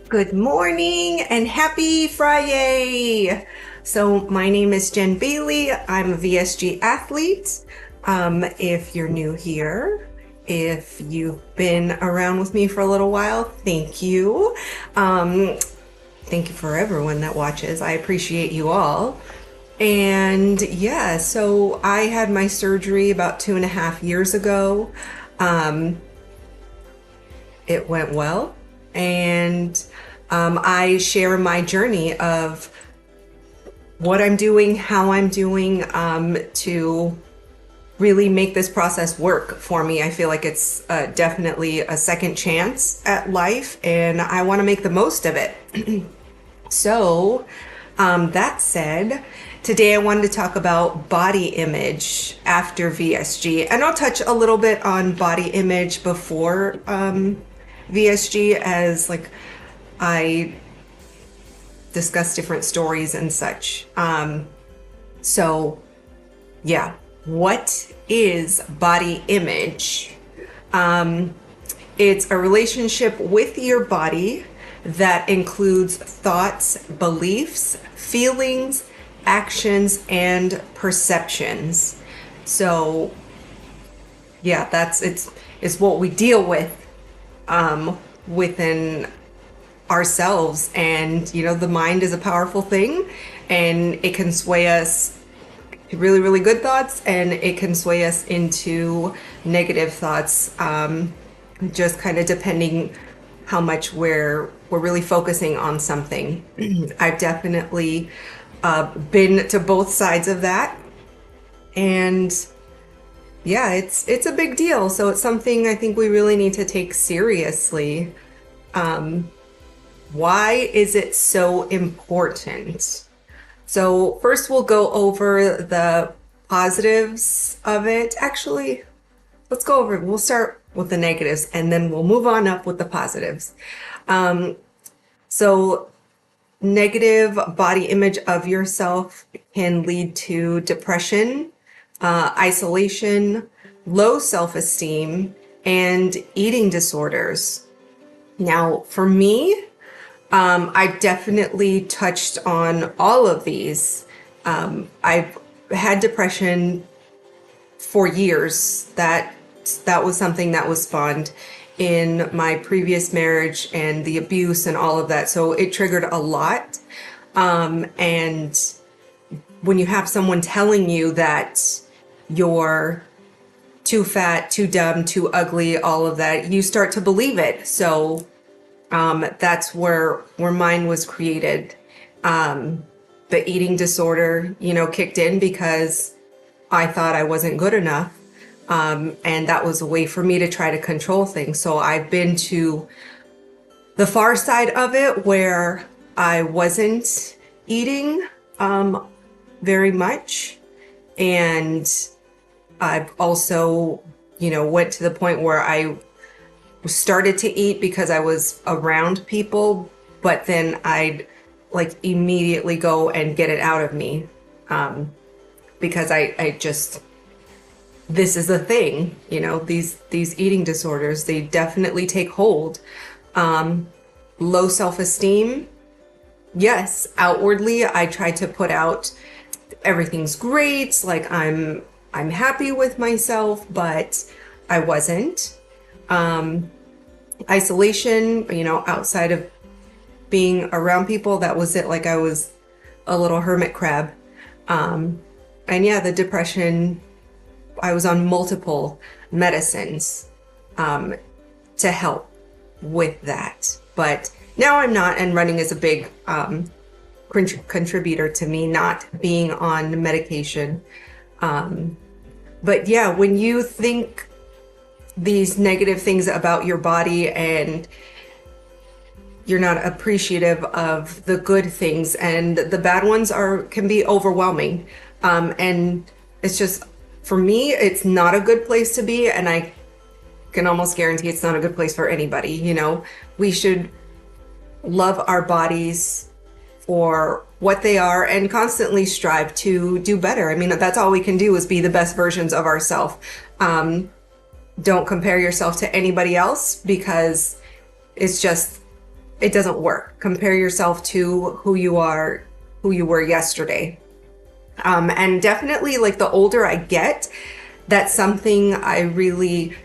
Good morning and happy Friday. So my name is Jen Bailey. I'm a VSG athlete. If you're new here, if you've been around with me for a little while, thank you. Thank you for everyone that watches. I appreciate you all. And yeah, so I had my surgery about 2.5 years ago. It went well, and I share my journey of what I'm doing, how I'm doing to really make this process work for me. I feel like it's definitely a second chance at life, and I want to make the most of it. So that said, today I wanted to talk about body image after VSG, and I'll touch a little bit on body image before VSG, as like I discuss different stories and such. So yeah, what is body image? It's a relationship with your body that includes thoughts, beliefs, feelings, actions, and perceptions. So yeah, it's what we deal with within ourselves. And you know, the mind is a powerful thing, and it can sway us to really, really good thoughts, and it can sway us into negative thoughts, just kind of depending how much we're really focusing on something. I've definitely been to both sides of that, and yeah, it's a big deal. So it's something I think we really need to take seriously. Why is it so important? So first we'll go over the positives of it. Actually, we'll start with the negatives, and then we'll move on up with the positives. So negative body image of yourself can lead to depression, isolation, low self-esteem, and eating disorders. Now, for me, I definitely touched on all of these. I've had depression for years. That was something that was spawned in my previous marriage and the abuse and all of that. So it triggered a lot. And when you have someone telling you that you're too fat, too dumb, too ugly, all of that, you start to believe it. So that's where mine was created. The eating disorder, kicked in because I thought I wasn't good enough. And that was a way for me to try to control things. So I've been to the far side of it, where I wasn't eating very much. And I've also, went to the point where I started to eat because I was around people, but then I'd like immediately go and get it out of me, because I just, this is the thing, these eating disorders, they definitely take hold. Low self-esteem. Yes, outwardly I try to put out everything's great, like I'm happy with myself, but I wasn't. Isolation, outside of being around people, that was it. Like I was a little hermit crab. And yeah, the depression, I was on multiple medicines to help with that. But now I'm not, and running is a big contributor to me not being on medication. But yeah, when you think these negative things about your body and you're not appreciative of the good things, and the bad ones can be overwhelming. And it's just, for me, it's not a good place to be, and I can almost guarantee it's not a good place for anybody. We should love our bodies for what they are and constantly strive to do better. I mean, that's all we can do, is be the best versions of ourselves. Don't compare yourself to anybody else, because it's just it doesn't work. Compare yourself to who you were yesterday. And definitely, like, the older I get, that's something I really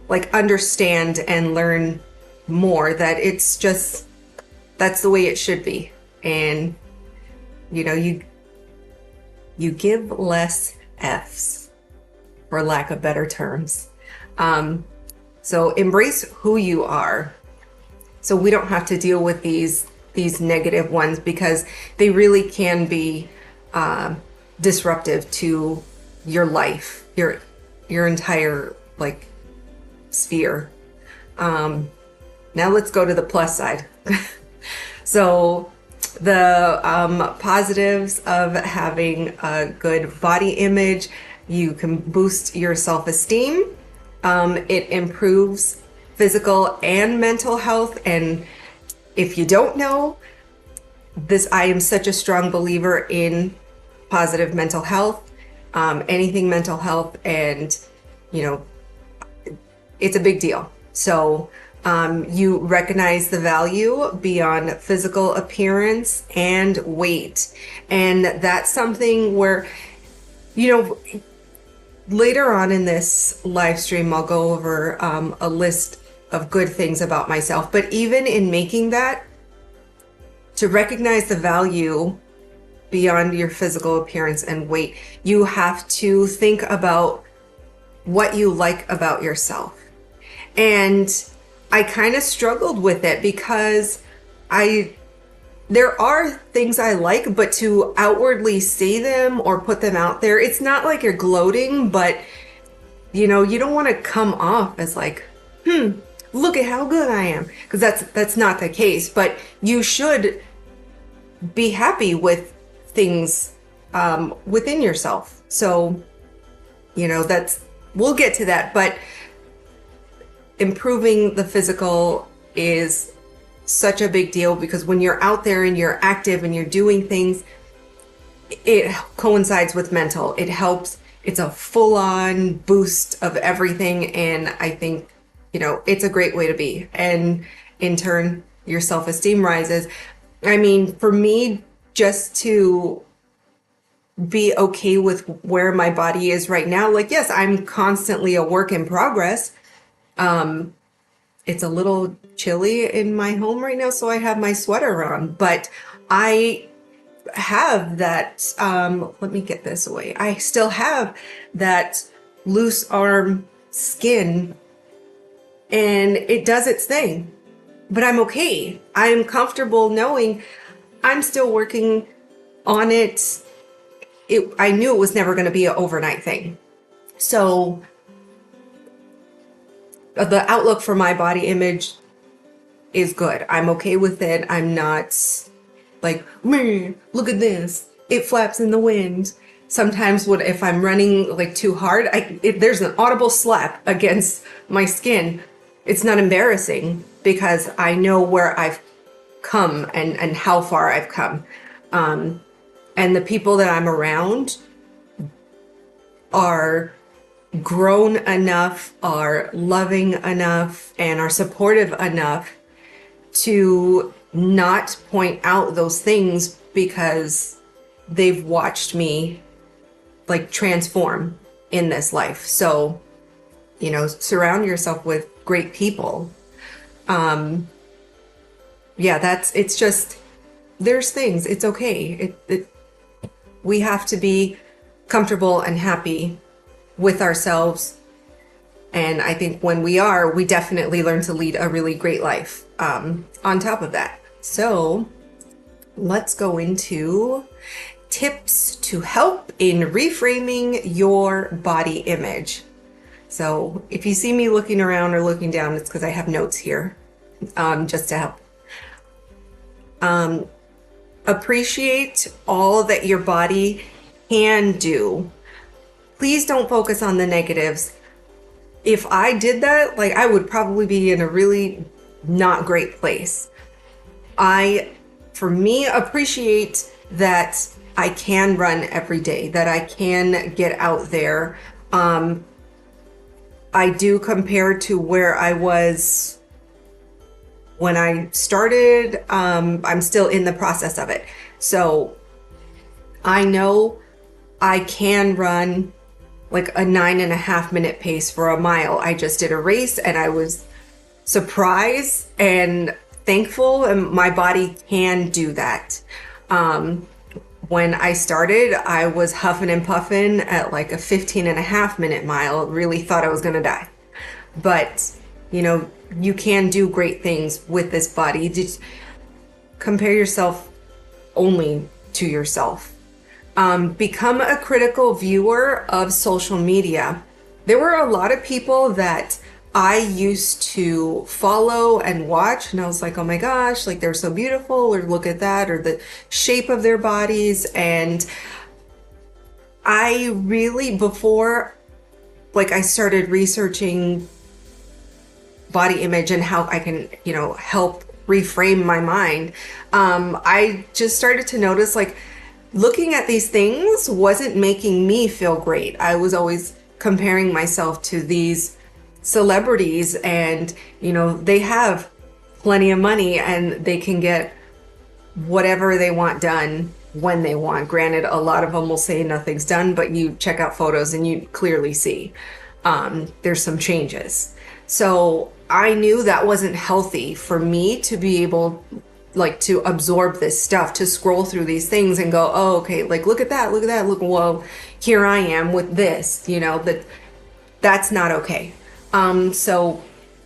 like understand and learn more, that it's just, that's the way it should be. And you know, you give less F's, for lack of better terms. So embrace who you are, so we don't have to deal with these negative ones, because they really can be disruptive to your life, your entire like sphere. Now let's go to the plus side. So the positives of having a good body image: you can boost your self-esteem. It improves physical and mental health. And if you don't know this, I am such a strong believer in positive mental health, anything mental health, and you know, it's a big deal. So you recognize the value beyond physical appearance and weight. And that's something where, you know, later on in this live stream, I'll go over a list of good things about myself. But even in making that, to recognize the value beyond your physical appearance and weight, you have to think about what you like about yourself. And I kind of struggled with it, because there are things I like, but to outwardly say them or put them out there, it's not like you're gloating, but you know, you don't want to come off as like, look at how good I am, because that's not the case. But you should be happy with things within yourself. So, you know, we'll get to that, but improving the physical is such a big deal, because when you're out there and you're active and you're doing things, it coincides with mental. It helps. It's a full-on boost of everything. And I think, you know, it's a great way to be. And in turn, your self-esteem rises. I mean, for me, just to be okay with where my body is right now, like, yes, I'm constantly a work in progress. It's a little chilly in my home right now, so I have my sweater on, but I have that, let me get this away. I still have that loose arm skin, and it does its thing, but I'm okay. I'm comfortable knowing I'm still working on it. I knew it was never going to be an overnight thing. So the outlook for my body image is good. I'm okay with it. I'm not like, man, look at this, it flaps in the wind. Sometimes if I'm running like too hard, if there's an audible slap against my skin, it's not embarrassing, because I know where I've come and how far I've come. And the people that I'm around are grown enough, are loving enough, and are supportive enough to not point out those things, because they've watched me like transform in this life. So, you know, surround yourself with great people. Yeah, it's just, there's things, it's okay. We have to be comfortable and happy with ourselves. And I think when we are, we definitely learn to lead a really great life on top of that. So let's go into tips to help in reframing your body image. So if you see me looking around or looking down, it's because I have notes here, just to help. Appreciate all that your body can do. Please don't focus on the negatives. If I did that, like, I would probably be in a really not great place. For me, appreciate that I can run every day, that I can get out there. I do compare to where I was when I started, I'm still in the process of it. So I know I can run like a 9.5 minute pace for a mile. I just did a race and I was surprised and thankful, and my body can do that. When I started, I was huffing and puffing at like a 15.5 minute mile, really thought I was gonna die. But, you know, you can do great things with this body. Just compare yourself only to yourself. Become a critical viewer of social media. There were a lot of people that I used to follow and watch, and I was like, oh my gosh, like they're so beautiful, or look at that, or the shape of their bodies. And I really, before like I started researching body image and how I can, you know, help reframe my mind, I just started to notice like looking at these things wasn't making me feel great. I was always comparing myself to these celebrities, and you know, they have plenty of money and they can get whatever they want done when they want. Granted, a lot of them will say nothing's done, but you check out photos and you clearly see there's some changes. So I knew that wasn't healthy for me to be able like to absorb this stuff, to scroll through these things and go, oh, okay, like look at that, look, well, here I am with this, you know, that's not okay. So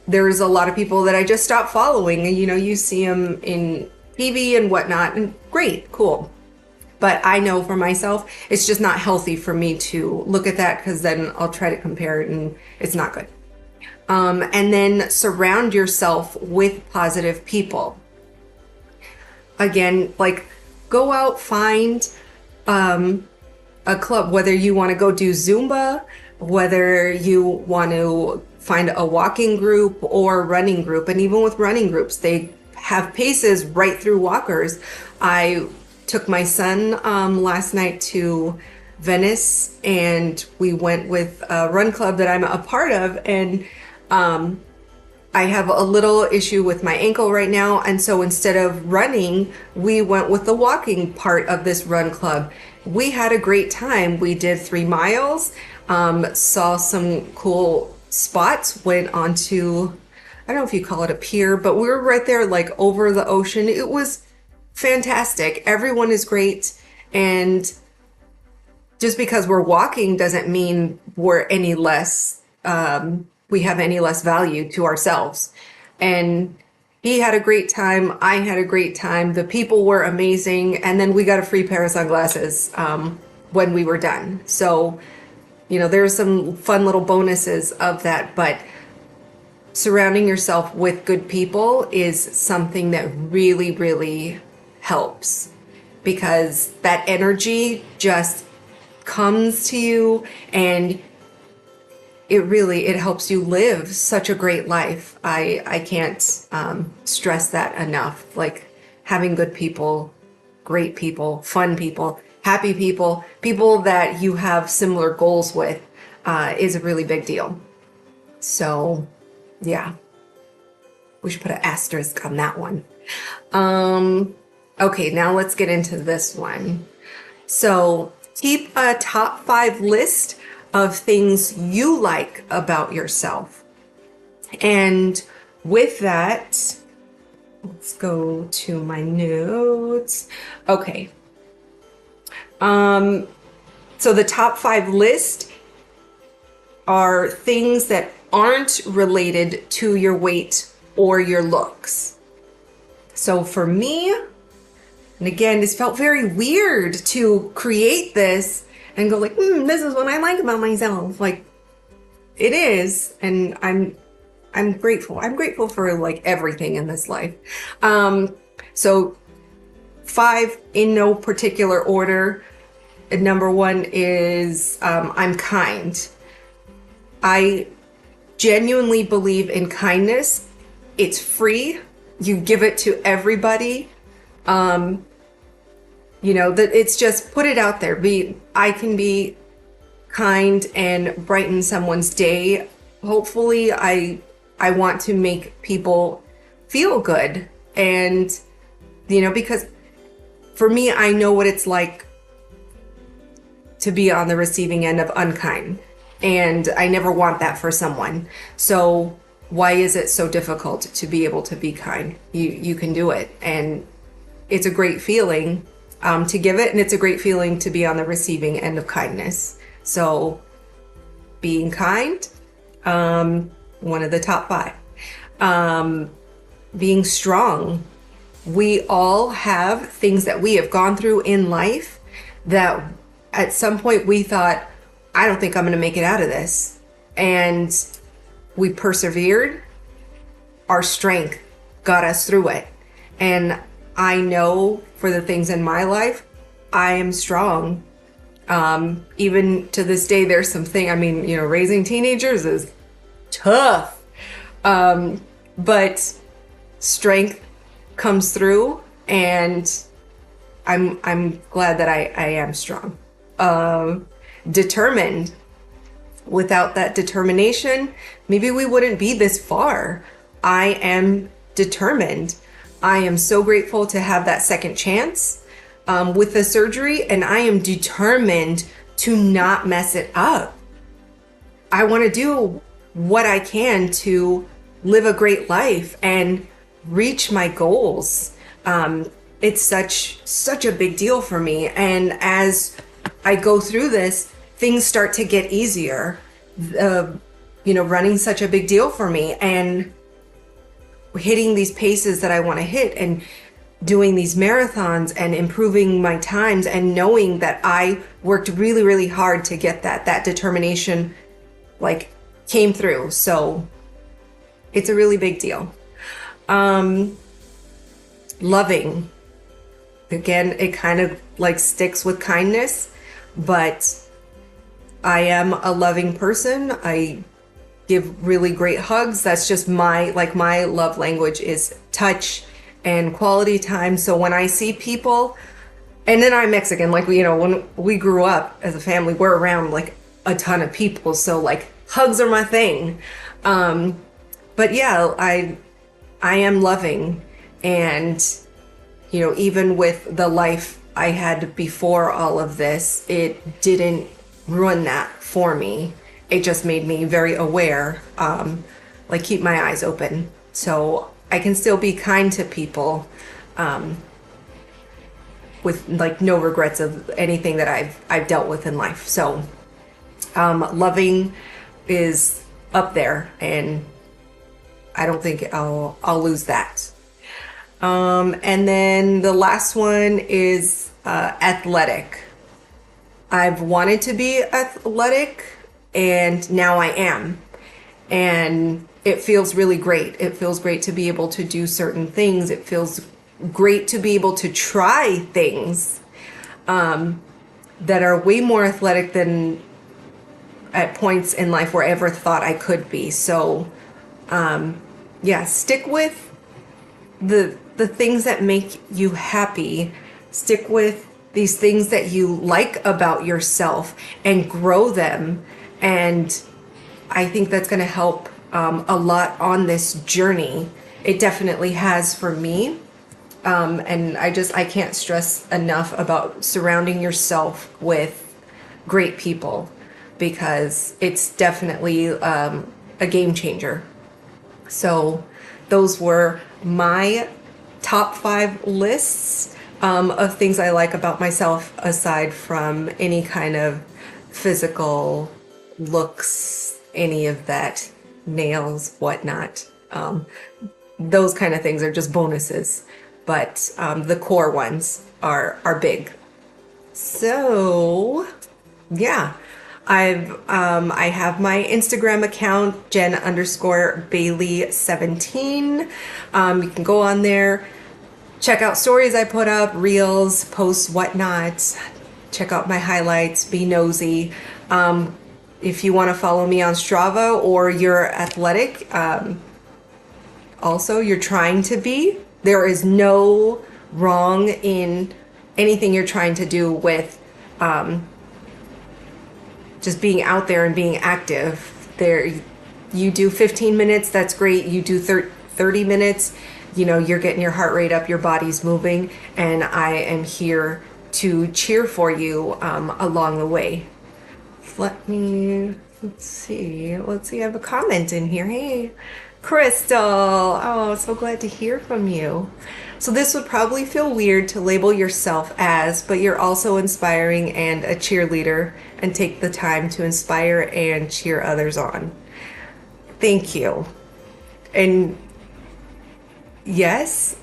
there's a lot of people that I just stopped following, and you know, you see them in TV and whatnot, and great, cool. But I know for myself, it's just not healthy for me to look at that, because then I'll try to compare it and it's not good. And then surround yourself with positive people. Again, like go out, find a club, whether you want to go do Zumba, whether you want to find a walking group or running group. And even with running groups, they have paces right through walkers. I took my son last night to Venice, and we went with a run club that I'm a part of, and I have a little issue with my ankle right now, and so instead of running, we went with the walking part of this run club. We had a great time. We did 3 miles, saw some cool spots, went onto, I don't know if you call it a pier, but we were right there like over the ocean. It was fantastic. Everyone is great, and just because we're walking doesn't mean we're any less we have any less value to ourselves. And he had a great time. I had a great time. The people were amazing. And then we got a free pair of sunglasses when we were done. So, you know, there's some fun little bonuses of that. But surrounding yourself with good people is something that really, really helps, because that energy just comes to you, and it helps you live such a great life. I can't stress that enough. Like having good people, great people, fun people, happy people, people that you have similar goals with is a really big deal. So yeah, we should put an asterisk on that one. Okay, now let's get into this one. So keep a top 5 list of things you like about yourself. And with that, let's go to my notes. Okay. So the top 5 list are things that aren't related to your weight or your looks. So for me, and again, this felt very weird to create this and go like, this is what I like about myself. Like, it is, and I'm grateful. I'm grateful for like everything in this life. So 5 in no particular order. Number 1 is I'm kind. I genuinely believe in kindness. It's free. You give it to everybody. You know, that it's just put it out there. I can be kind and brighten someone's day. Hopefully, I want to make people feel good. And, you know, because for me, I know what it's like to be on the receiving end of unkind. And I never want that for someone. So why is it so difficult to be able to be kind? You can do it. And it's a great feeling to give it. And it's a great feeling to be on the receiving end of kindness. So being kind, one of the top 5. Being strong. We all have things that we have gone through in life that at some point we thought, I don't think I'm going to make it out of this. And we persevered. Our strength got us through it. And I know for the things in my life, I am strong. Even to this day, there's something, I mean, you know, raising teenagers is tough. But strength comes through, and I'm glad that I am strong. Determined. Without that determination, maybe we wouldn't be this far. I am determined. I am so grateful to have that second chance with the surgery, and I am determined to not mess it up. I want to do what I can to live a great life and reach my goals. It's such a big deal for me. And as I go through this, things start to get easier. You know, running such a big deal for me, and hitting these paces that I want to hit, and doing these marathons, and improving my times, and knowing that I worked really, really hard to get that determination like came through. So it's a really big deal. Loving. Again, it kind of like sticks with kindness, but I am a loving person. I give really great hugs. That's just my love language is touch and quality time. So when I see people, and then I'm Mexican, like, you know, when we grew up as a family, we're around like a ton of people. So like hugs are my thing. But yeah, I am loving. And, you know, even with the life I had before all of this, it didn't ruin that for me. It just made me very aware, like keep my eyes open so I can still be kind to people with like no regrets of anything that I've dealt with in life. So loving is up there, and I don't think I'll lose that. And then the last one is athletic. I've wanted to be athletic, and now I am. And it feels really great. It feels great to be able to do certain things. It feels great to be able to try things that are way more athletic than at points in life where I ever thought I could be. So yeah, stick with the things that make you happy. Stick with these things that you like about yourself and grow them. And I think that's going to help a lot on this journey. It definitely has for me. And I can't stress enough about surrounding yourself with great people, because it's definitely a game changer. So those were my top 5 lists of things I like about myself, aside from any kind of physical looks, any of that, nails, whatnot. Those kind of things are just bonuses, but the core ones are big. So yeah, I have my Instagram account, Jen_Bailey17. You can go on there, check out stories I put up, reels, posts, whatnot. Check out my highlights, be nosy. If you want to follow me on Strava, or you're athletic, also you're trying to be, there is no wrong in anything you're trying to do with just being out there and being active. There, you do 15 minutes, that's great. You do 30 minutes, you know, you're getting your heart rate up, your body's moving, and I am here to cheer for you along the way. Let's see, I have a comment in here. Hey, Crystal. Oh, so glad to hear from you. So this would probably feel weird to label yourself as, but you're also inspiring and a cheerleader, and take the time to inspire and cheer others on. Thank you. And yes,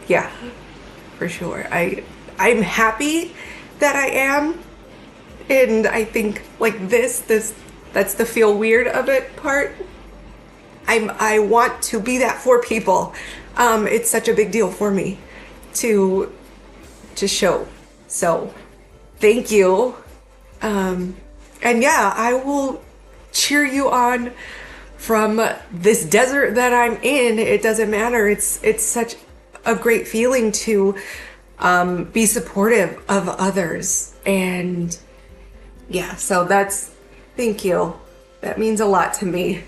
yeah, for sure. I'm happy that I am, and I think like that's the feel weird of it part. I want to be that for people. It's such a big deal for me to show. So thank you. And yeah, I will cheer you on from this desert that I'm in. It doesn't matter. It's such a great feeling to be supportive of others. And yeah, so thank you. That means a lot to me.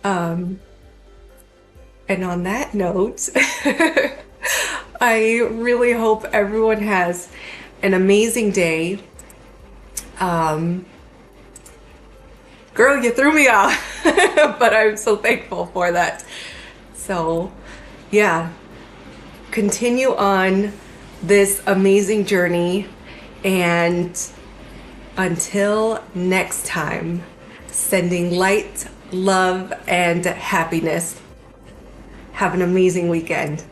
And on that note, I really hope everyone has an amazing day. Girl, you threw me off, but I'm so thankful for that. So yeah, continue on this amazing journey, and until next time, sending light, love, and happiness. Have an amazing weekend.